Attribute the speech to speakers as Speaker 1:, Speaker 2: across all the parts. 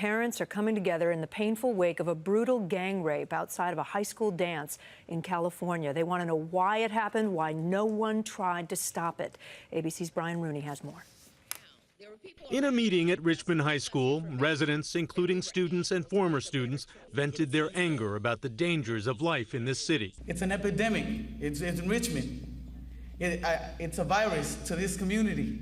Speaker 1: parents are coming together in the painful wake of a brutal gang rape outside of a high school dance in California. They want to know why it happened, why no one tried to stop it. ABC's Brian Rooney has more.
Speaker 2: In a meeting at Richmond High School, residents, including students and former students, vented their anger about the dangers of life in this city.
Speaker 3: It's an epidemic. It's in Richmond. It's a virus to this community.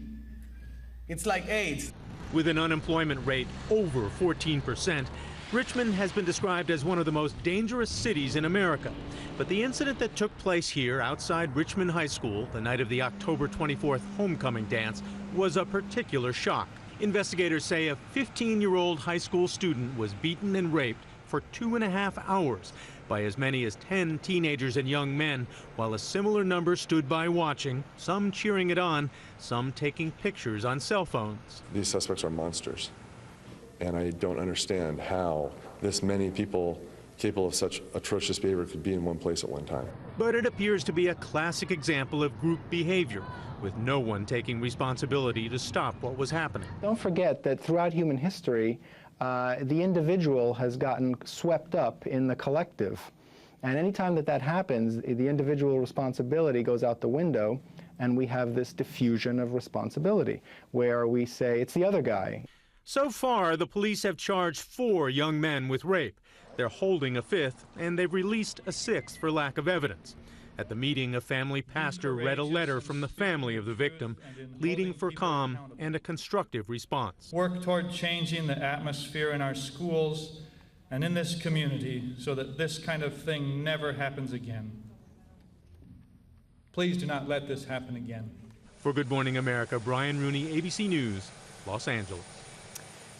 Speaker 3: It's like AIDS.
Speaker 2: With an unemployment rate over 14%, Richmond has been described as one of the most dangerous cities in America. But the incident that took place here outside Richmond High School the night of the October 24th homecoming dance was a particular shock. Investigators say a 15-year-old high school student was beaten and raped for 2.5 hours by as many as 10 teenagers and young men, while a similar number stood by watching, some cheering it on, some taking pictures on cell phones.
Speaker 4: These suspects are monsters, and I don't understand how this many people capable of such atrocious behavior could be in one place at one time.
Speaker 2: But it appears to be a classic example of group behavior, with no one taking responsibility to stop what was happening.
Speaker 5: Don't forget that throughout human history, the individual has gotten swept up in the collective. And anytime that happens, the individual responsibility goes out the window, and we have this diffusion of responsibility, where we say, it's the other guy.
Speaker 2: So far, the police have charged 4 young men with rape. They're holding a 5th, and they've released a 6th for lack of evidence. At the meeting, a family pastor read a letter from the family of the victim, pleading for calm and a constructive response.
Speaker 6: Work toward changing the atmosphere in our schools and in this community so that this kind of thing never happens again. Please do not let this happen again.
Speaker 2: For Good Morning America, Brian Rooney, ABC News, Los Angeles.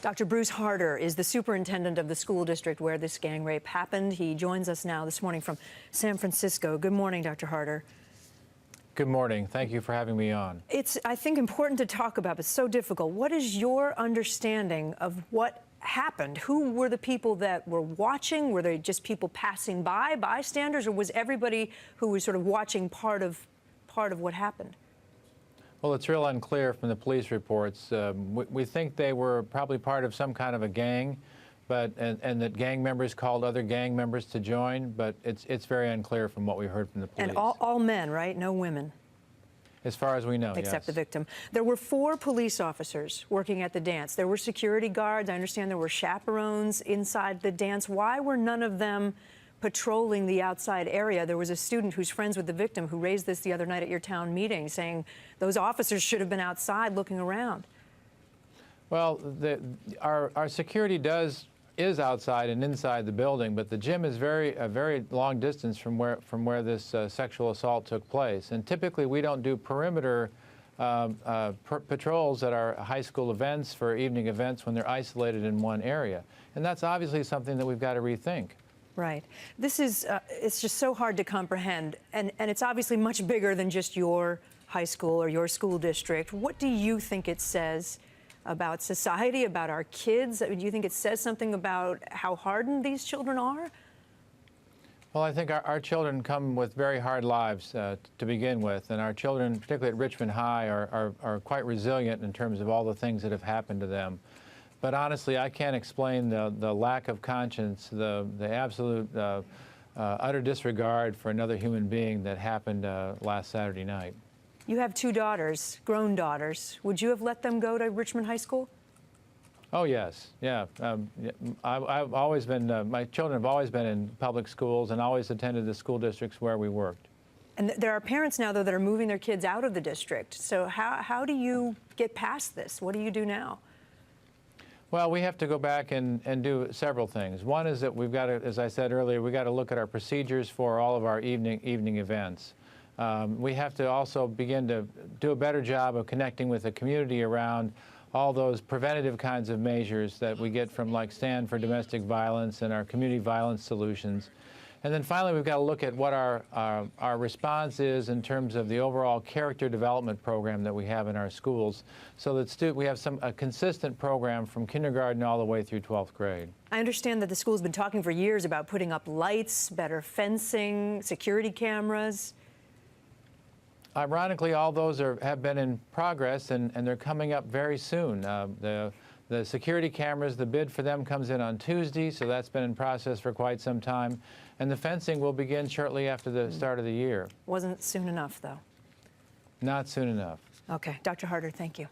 Speaker 1: Dr. Bruce Harder is the superintendent of the school district where this gang rape happened. He joins us now this morning from San Francisco. Good morning, Dr. Harder.
Speaker 7: Good morning. Thank you for having me on.
Speaker 1: It's, I think, important to talk about, but so difficult. What is your understanding of what happened? Who were the people that were watching? Were they just people passing by, bystanders, or was everybody who was sort of watching part of what happened?
Speaker 7: Well, it's real unclear from the police reports. We think they were probably part of some kind of a gang, and that gang members called other gang members to join, but it's very unclear from what we heard from the police.
Speaker 1: And all men, right? No women?
Speaker 7: As far as we know,
Speaker 1: except
Speaker 7: yes.
Speaker 1: the victim. There were 4 police officers working at the dance. There were security guards. I understand there were chaperones inside the dance. Why were none of them patrolling the outside area? There was a student who's friends with the victim who raised this the other night at your town meeting, saying those officers should have been outside looking around.
Speaker 7: Well, our security is outside and inside the building, but the gym is a very long distance from where this sexual assault took place. And typically, we don't do perimeter patrols at our high school events for evening events when they're isolated in one area. And that's obviously something that we've got to rethink.
Speaker 1: Right. This is, it's just so hard to comprehend, and it's obviously much bigger than just your high school or your school district. What do you think it says about society, about our kids? Do you think it says something about how hardened these children are?
Speaker 7: Well, I think our children come with very hard lives to begin with, and our children, particularly at Richmond High, are quite resilient in terms of all the things that have happened to them. But honestly, I can't explain the lack of conscience, the absolute utter disregard for another human being that happened last Saturday night.
Speaker 1: You have 2 daughters, grown daughters. Would you have let them go to Richmond High School?
Speaker 7: Oh, yes. Yeah. I've always been, my children have always been in public schools and always attended the school districts where we worked.
Speaker 1: And there are parents now, though, that are moving their kids out of the district. So how do you get past this? What do you do now?
Speaker 7: Well, we have to go back and do several things. One is that we've got to, as I said earlier, we've got to look at our procedures for all of our evening events. We have to also begin to do a better job of connecting with the community around all those preventative kinds of measures that we get from, like, Stand for Domestic Violence and our community violence solutions. And then finally, we've got to look at what our response is in terms of the overall character development program that we have in our schools, so that we have a consistent program from kindergarten all the way through 12th grade.
Speaker 1: I understand that the school's been talking for years about putting up lights, better fencing, security cameras.
Speaker 7: Ironically, all those have been in progress, and they're coming up very soon. The The security cameras, the bid for them comes in on Tuesday, so that's been in process for quite some time. And the fencing will begin shortly after the start of the year.
Speaker 1: Wasn't soon enough, though.
Speaker 7: Not soon enough.
Speaker 1: Okay. Dr. Harder, thank you.